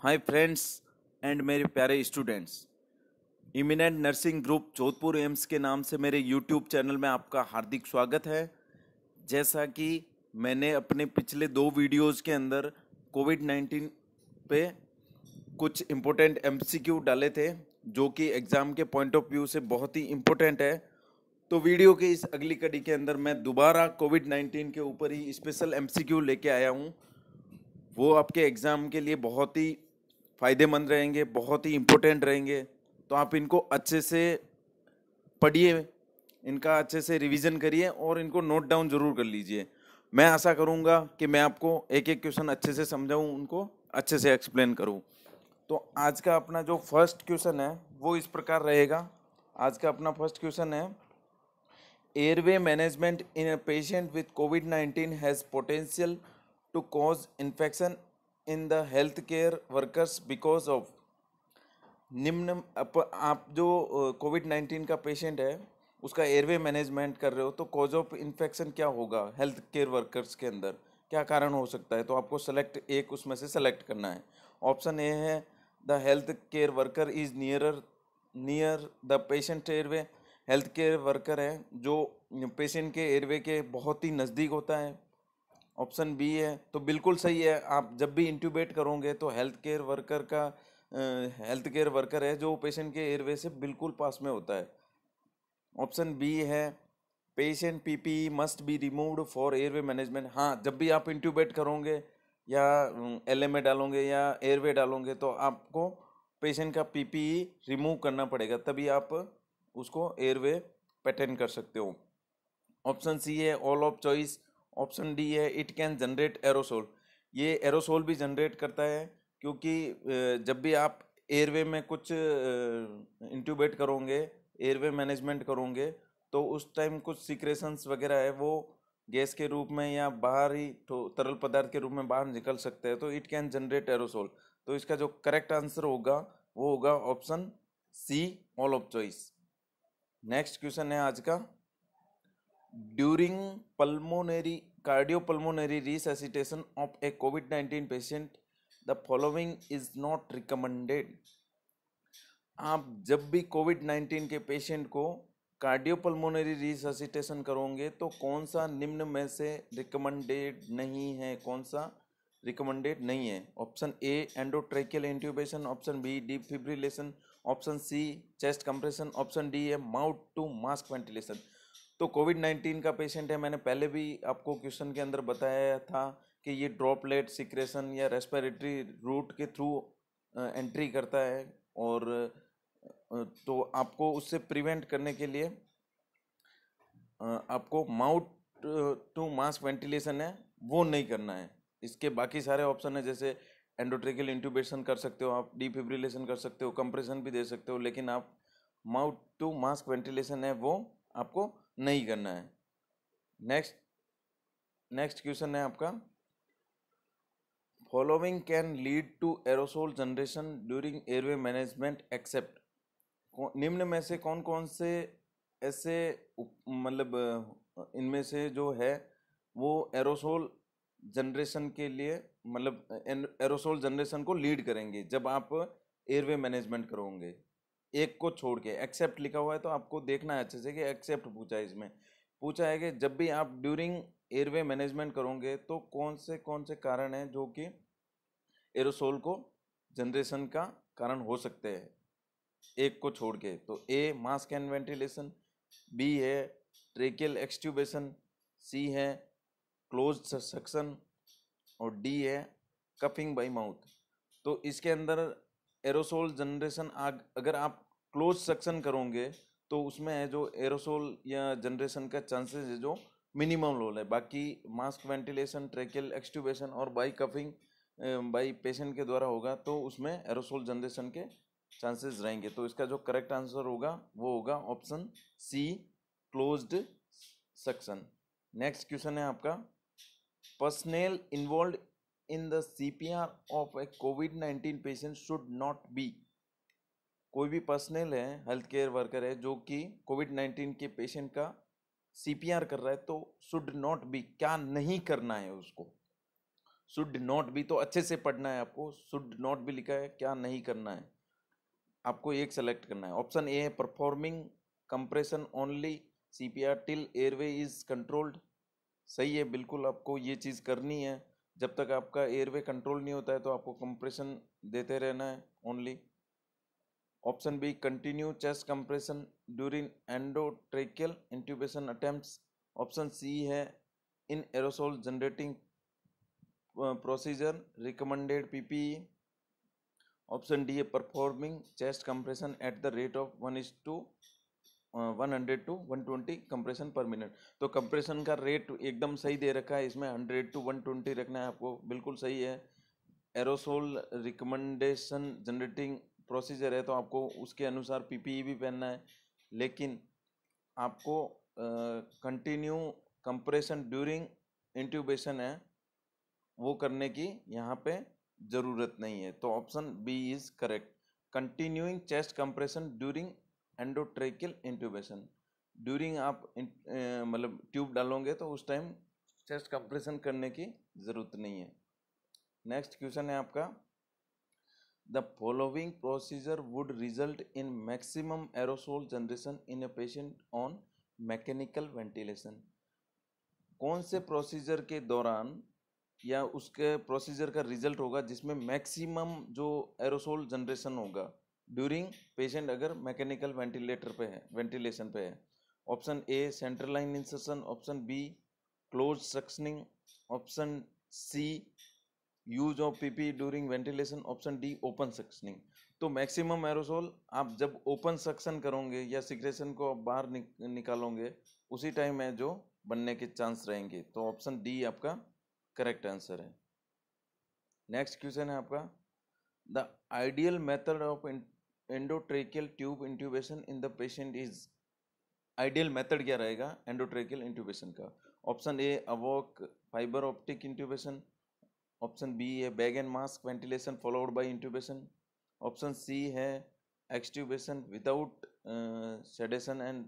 Hi friends and मेरे प्यारे students. Eminent nursing group Jodhpur AIIMS के नाम से मेरे यूट्यूब चैनल में आपका हार्दिक स्वागत है। जैसा कि मैंने अपने पिछले 2 वीडियोस के अंदर कोविड-19 पे कुछ इम्पोर्टेंट एमसीक्यू डाले थे जो कि एग्ज़ाम के पॉइंट ऑफ व्यू से बहुत ही इम्पोर्टेंट है। तो वीडियो के इस अगली कड़ी के अंदर मैं दोबारा कोविड-19 के ऊपर ही स्पेशल एमसीक्यू लेके आया हूँ। वो आपके एग्ज़ाम के लिए बहुत ही फ़ायदेमंद रहेंगे, बहुत ही इम्पोर्टेंट रहेंगे। तो आप इनको अच्छे से पढ़िए, इनका अच्छे से रिवीजन करिए और इनको नोट डाउन ज़रूर कर लीजिए। मैं आशा करूँगा कि मैं आपको एक एक क्वेश्चन अच्छे से समझाऊँ, उनको अच्छे से एक्सप्लेन करूँ। तो आज का अपना जो फर्स्ट क्वेश्चन है वो इस प्रकार रहेगा। आज का अपना फर्स्ट क्वेश्चन है, airway management in a patient with COVID-19 has potential to cause infection in the healthcare workers because of निम्न आप जो कोविड-19 का पेशेंट है उसका एयरवे मैनेजमेंट कर रहे हो तो कॉज ऑफ इन्फेक्शन क्या होगा हेल्थ केयर वर्कर्स के अंदर, क्या कारण हो सकता है। तो आपको सेलेक्ट एक उसमें से सेलेक्ट करना है। ऑप्शन ए है the health care worker is near the patient airway. Health care worker है जो पेशेंट के एयरवे के बहुत ही नज़दीक होता है। ऑप्शन बी है तो बिल्कुल सही है। आप जब भी इंट्यूबेट करोगे तो हेल्थ केयर वर्कर है जो पेशेंट के एयरवे से बिल्कुल पास में होता है। ऑप्शन बी है patient PPE must be removed for airway management. हाँ, जब भी आप इंट्यूबेट करोगे या एलएमए डालोगे या एयरवे डालोगे तो आपको पेशेंट का पीपीई रिमूव करना पड़ेगा, तभी आप उसको एयरवे पैटर्न कर सकते हो। ऑप्शन सी है all of choice. Option D है इट कैन जनरेट एरोसोल। ये एरोसोल भी जनरेट करता है क्योंकि जब भी आप एयरवे में कुछ इंट्यूबेट करोगे, एयरवे मैनेजमेंट करोगे तो उस टाइम कुछ सिक्रेशंस वगैरह है वो गैस के रूप में या बाहर ही तरल पदार्थ के रूप में बाहर निकल सकते हैं, तो इट कैन जनरेट एरोसोल। तो इसका जो करेक्ट आंसर होगा वो होगा option C, all of choice. Next question है आज का, during pulmonary cardiopulmonary resuscitation of a COVID-19 patient, the following is not recommended। आप जब भी कोविड-19 के पेशेंट को कार्डियोपल्मोनरी रिससिटेशन करोगे तो कौन सा निम्न में से रिकमेंडेड नहीं है, कौन सा रिकमेंडेड नहीं है। Option A endotracheal intubation, option B deep fibrillation, option C chest compression, option D है माउथ टू मास्क वेंटिलेशन। तो कोविड-19 का पेशेंट है, मैंने पहले भी आपको क्वेश्चन के अंदर बताया था कि ये ड्रॉपलेट सिक्रेशन या रेस्पिरेटरी रूट के थ्रू एंट्री करता है और तो आपको उससे प्रिवेंट करने के लिए आपको माउथ टू मास्क वेंटिलेशन है वो नहीं करना है। इसके बाकी सारे ऑप्शन है जैसे एंडोट्रेकियल इंट्यूबेशन कर सकते हो आप, डिफिब्रिलेशन कर सकते हो, कंप्रेशन भी दे सकते हो, लेकिन आप माउथ टू मास्क वेंटिलेशन है वो आपको नहीं करना है। नेक्स्ट नेक्स्ट क्वेश्चन है आपका, following can lead to aerosol generation during airway management except. निम्न में से कौन कौन से ऐसे मतलब इनमें से जो है वो एरोसोल जनरेशन के लिए मतलब एरोसोल जनरेशन को लीड करेंगे जब आप एयरवे मैनेजमेंट करोगे। एक को छोड़ के एक्सेप्ट लिखा हुआ है तो आपको देखना है अच्छे से कि एक्सेप्ट पूछा है। इसमें पूछा है कि जब भी आप ड्यूरिंग एयरवे मैनेजमेंट करोगे तो कौन से कारण हैं जो कि एरोसोल को जनरेशन का कारण हो सकते हैं, एक को छोड़ के। तो A mask and ventilation, B है ट्रेकियल एक्सट्यूबेशन, सी है क्लोज सक्शन और डी है कफिंग बाय माउथ। तो इसके अंदर एरोसोल जनरेशन अगर आप क्लोज सक्शन करोगे तो उसमें है जो एरोसोल या जनरेशन का चांसेस है जो मिनिमम लो है। बाकी मास्क वेंटिलेशन, ट्रेकियल एक्सट्यूबेशन और बाई कफिंग बाई पेशेंट के द्वारा होगा तो उसमें एरोसोल जनरेशन के चांसेस रहेंगे। तो इसका जो करेक्ट आंसर होगा वो होगा option C, closed suction. Next question है आपका, personnel involved in the CPR of a COVID-19 patient should not be। कोई भी पर्सनल है, हेल्थ केयर वर्कर है जो कि कोविड-19 के पेशेंट का सीपीआर कर रहा है तो शुड नॉट बी, क्या नहीं करना है उसको। शुड नॉट बी तो अच्छे से पढ़ना है आपको, शुड नॉट बी लिखा है, क्या नहीं करना है आपको एक सेलेक्ट करना है। ऑप्शन ए है performing compression only CPR till airway is controlled, सही है, बिल्कुल आपको ये चीज़ करनी है। जब तक आपका एयरवे कंट्रोल नहीं होता है तो आपको कंप्रेशन देते रहना है only. Option B continue chest compression during endotracheal intubation attempts. Option C है in aerosol generating procedure recommended PPE. Option D है performing chest compression at the rate of 100 to 120 compression पर मिनट। तो compression का rate एकदम सही दे रखा है, इसमें 100 to 120 रखना है आपको, बिल्कुल सही है। एरोसोल रिकमेंडेशन जनरेटिंग प्रोसीजर है तो आपको उसके अनुसार पीपीई भी पहनना है, लेकिन आपको कंटिन्यू कंप्रेशन ड्यूरिंग इंट्यूबेशन है वो करने की यहाँ पे ज़रूरत नहीं है। तो option B is correct, continuing chest compression during endotracheal intubation. During आप मतलब ट्यूब डालोगे तो उस टाइम चेस्ट कंप्रेशन करने की ज़रूरत नहीं है। नेक्स्ट क्वेश्चन है आपका, the following procedure would result in maximum aerosol generation in a patient on mechanical ventilation. कौन से प्रोसीजर के दौरान या उसके प्रोसीजर का रिजल्ट होगा जिसमें मैक्सिमम जो एरोसोल जनरेशन होगा ड्यूरिंग पेशेंट अगर मैकेनिकल वेंटिलेटर पे है, वेंटिलेशन पे है। Option A central line insertion, option B close suctioning, option C use of PP during ventilation, option D open suctioning. तो मैक्सिमम एरोसोल आप जब ओपन सक्शन करोगे या सिक्रेशन को आप बाहर निकालोगे उसी टाइम है जो बनने के चांस रहेंगे। तो ऑप्शन डी आपका करेक्ट आंसर है। नेक्स्ट क्वेश्चन है आपका, the ideal method of endotracheal tube intubation in the patient is. Ideal method क्या रहेगा एंडोट्रेकियल इंट्यूबेशन का? Option A awake fibre optic intubation, option B है bag and mask ventilation followed by intubation, option C है extubation without sedation and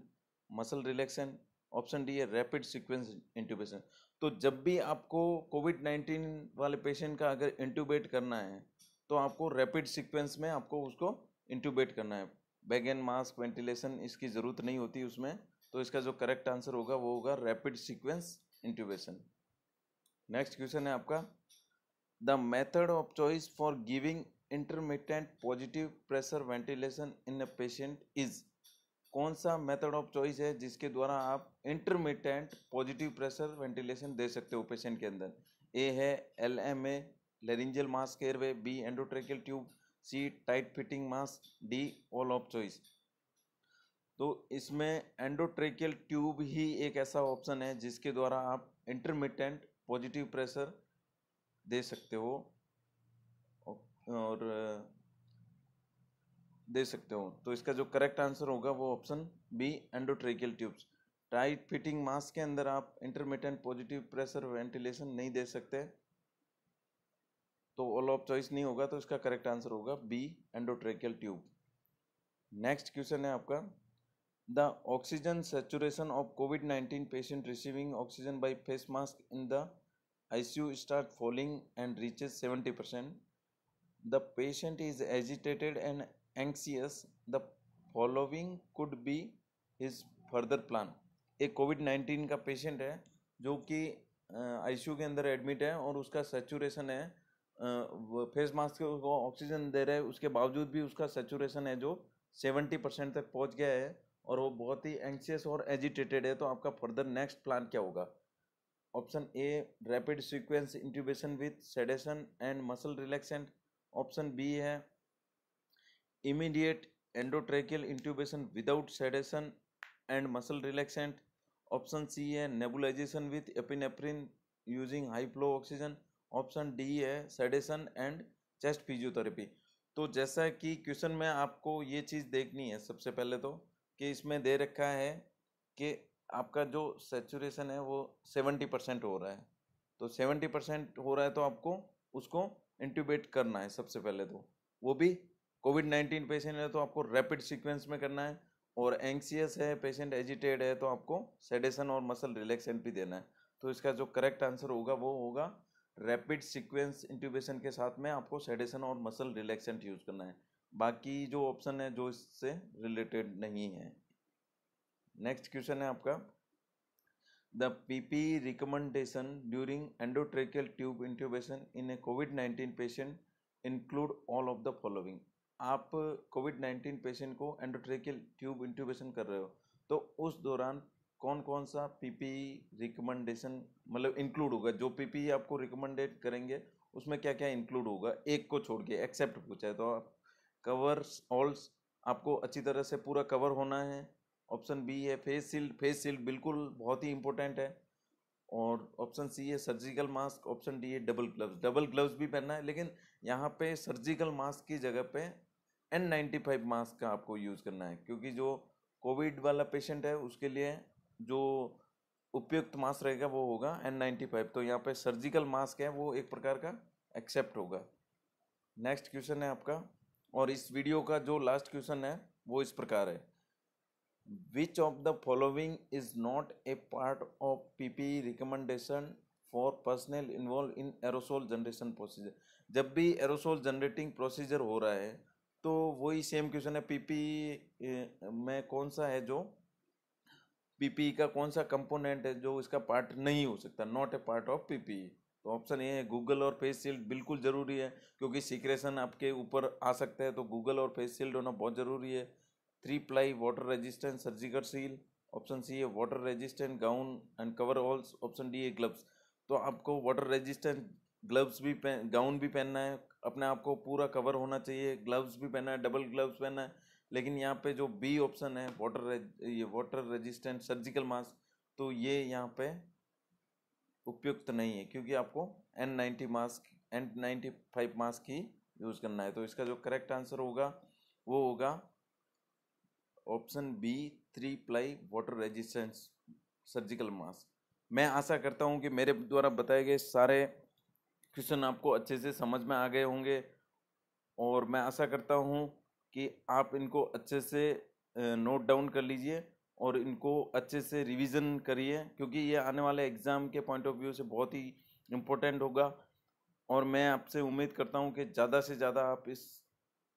muscle relaxation, option D है rapid sequence intubation. तो जब भी आपको कोविड-19 वाले पेशेंट का अगर इंट्यूबेट करना है तो आपको रैपिड सीक्वेंस में आपको उसको इंट्यूबेट करना है। बैग एंड मास्क वेंटिलेशन इसकी ज़रूरत नहीं होती उसमें, तो इसका जो करेक्ट आंसर होगा वो होगा rapid sequence intubation. Next question है आपका, the method of choice for giving intermittent positive pressure ventilation in a patient is. कौन सा मेथड ऑफ चॉइस है जिसके द्वारा आप इंटरमिटेंट पॉजिटिव प्रेशर वेंटिलेशन दे सकते हो पेशेंट के अंदर? ए है LMA laryngeal mask airway, B endotracheal tube, C tight fitting mask, D all of choice. तो इसमें एंडोट्रेकियल ट्यूब ही एक ऐसा ऑप्शन है जिसके द्वारा आप इंटरमिटेंट पॉजिटिव प्रेशर दे सकते हो और दे सकते हो। तो इसका जो करेक्ट आंसर होगा वो option B endotracheal tubes. Tight fitting mask के अंदर आप इंटरमिटेंट पॉजिटिव प्रेशर वेंटिलेशन नहीं दे सकते, तो ऑल ऑफ चॉइस नहीं होगा, तो इसका करेक्ट आंसर होगा B endotracheal tube. Next question है आपका, द ऑक्सीजन सैचुरेशन ऑफ कोविड-19 patient receiving oxygen by face mask in the ICU start falling and reaches 70%. The patient is agitated and anxious. The following could be his further plan. एक कोविड-19 का patient है जो कि ICU के अंदर admit है और उसका सैचुरेशन है, फेस मास्क को ऑक्सीजन दे रहे हैं उसके बावजूद भी उसका सैचुरेशन है जो 70% तक पहुंच गया है और वो बहुत ही एंक्सियस और एजिटेटेड है। तो आपका फर्दर नेक्स्ट प्लान क्या होगा? Option A rapid sequence intubation with sedation and muscle relaxant, option B है immediate endotracheal intubation without sedation and muscle relaxant, option C है nebulisation with epinephrine using high flow oxygen, option D है sedation and chest physiotherapy. तो जैसा कि question में आपको ये चीज़ देखनी है सबसे पहले तो कि इसमें दे रखा है कि आपका जो सैचुरेशन है वो 70% हो रहा है, तो 70% हो रहा है तो आपको उसको इंट्यूबेट करना है सबसे पहले, तो वो भी कोविड-19 पेशेंट है तो आपको रैपिड सीक्वेंस में करना है, और एंक्सियस है पेशेंट एजिटेड है तो आपको सेडेशन और मसल रिलैक्सेंट भी देना है। तो इसका जो करेक्ट आंसर होगा वो होगा रैपिड सीक्वेंस इंट्यूबेशन के साथ में आपको सेडेशन और मसल रिलैक्सेंट यूज़ करना है। बाकी जो ऑप्शन है जो इससे रिलेटेड नहीं है। नेक्स्ट क्वेश्चन है आपका, the PP recommendation during endotracheal tube intubation in A covid patient include all of the following. आप कोविड-19 पेशेंट को एंडोट्रेकियल ट्यूब इंट्यूबेशन कर रहे हो, तो उस दौरान कौन कौन सा पीपीई रिकमेंडेशन मतलब इंक्लूड होगा, जो पीपीई आपको रिकमेंडेड करेंगे उसमें क्या क्या इंक्लूड होगा, एक को छोड़ के एक्सेप्ट पूछा है तो आप कवर्स ऑल्स, आपको अच्छी तरह से पूरा कवर होना है। ऑप्शन बी है फेस शील्ड, फेस शील्ड बिल्कुल बहुत ही इंपॉर्टेंट है। और ऑप्शन सी है सर्जिकल मास्क, ऑप्शन डी है डबल ग्लव्स, डबल ग्लव्स भी पहनना है, लेकिन यहाँ पे सर्जिकल मास्क की जगह पे N95 मास्क का आपको यूज़ करना है, क्योंकि जो कोविड वाला पेशेंट है उसके लिए जो उपयुक्त मास्क रहेगा वो होगा N95। तो यहाँ पे सर्जिकल मास्क है वो एक प्रकार का एक्सेप्ट होगा। नेक्स्ट क्वेश्चन है आपका, और इस वीडियो का जो लास्ट क्वेश्चन है वो इस प्रकार है, which of the following is not a part of PPE recommendation for personal involve in aerosol generation procedure. जब भी एरोसोल जनरेटिंग प्रोसीजर हो रहा है तो वही सेम क्वेश्चन है, पीपीई में कौन सा है जो पीपीई का कौन सा कंपोनेंट है जो इसका पार्ट नहीं हो सकता, not a part of PPE. तो ऑप्शन ए है गूगल और फेस शील्ड बिल्कुल ज़रूरी है, क्योंकि सीक्रेशन आपके ऊपर आ सकता है, तो गूगल और फेस शील्ड होना बहुत ज़रूरी है। 3 ply water resistant surgical seal, option C है water resistant gown and coveralls, option D है ग्लव्स। तो आपको वाटर रेजिस्टेंट ग्लव्स भी गाउन भी पहनना है, अपने आप को पूरा कवर होना चाहिए, ग्लव्स भी पहनना है, डबल ग्लव्स पहनना है। लेकिन यहाँ पे जो बी ऑप्शन है ये वाटर रेजिस्टेंट सर्जिकल मास्क, तो ये यहाँ पे उपयुक्त नहीं है, क्योंकि आपको N95 मास्क ही यूज़ करना है। तो इसका जो करेक्ट आंसर होगा वो होगा option B, 3 ply water resistant surgical mask. मैं आशा करता हूँ कि मेरे द्वारा बताए गए सारे क्वेश्चन आपको अच्छे से समझ में आ गए होंगे, और मैं आशा करता हूँ कि आप इनको अच्छे से नोट डाउन कर लीजिए और इनको अच्छे से रिवीजन करिए, क्योंकि ये आने वाले एग्ज़ाम के पॉइंट ऑफ व्यू से बहुत ही इम्पोर्टेंट होगा। और मैं आपसे उम्मीद करता हूँ कि ज़्यादा से ज़्यादा आप इस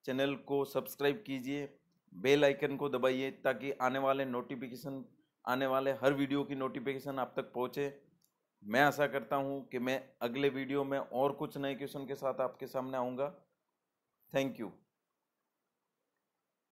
चैनल को सब्सक्राइब कीजिए, बेल आइकन को दबाइए, ताकि आने वाले हर वीडियो की नोटिफिकेशन आप तक पहुँचे। मैं आशा करता हूँ कि मैं अगले वीडियो में और कुछ नए क्वेश्चन के साथ आपके सामने आऊँगा। Thank you.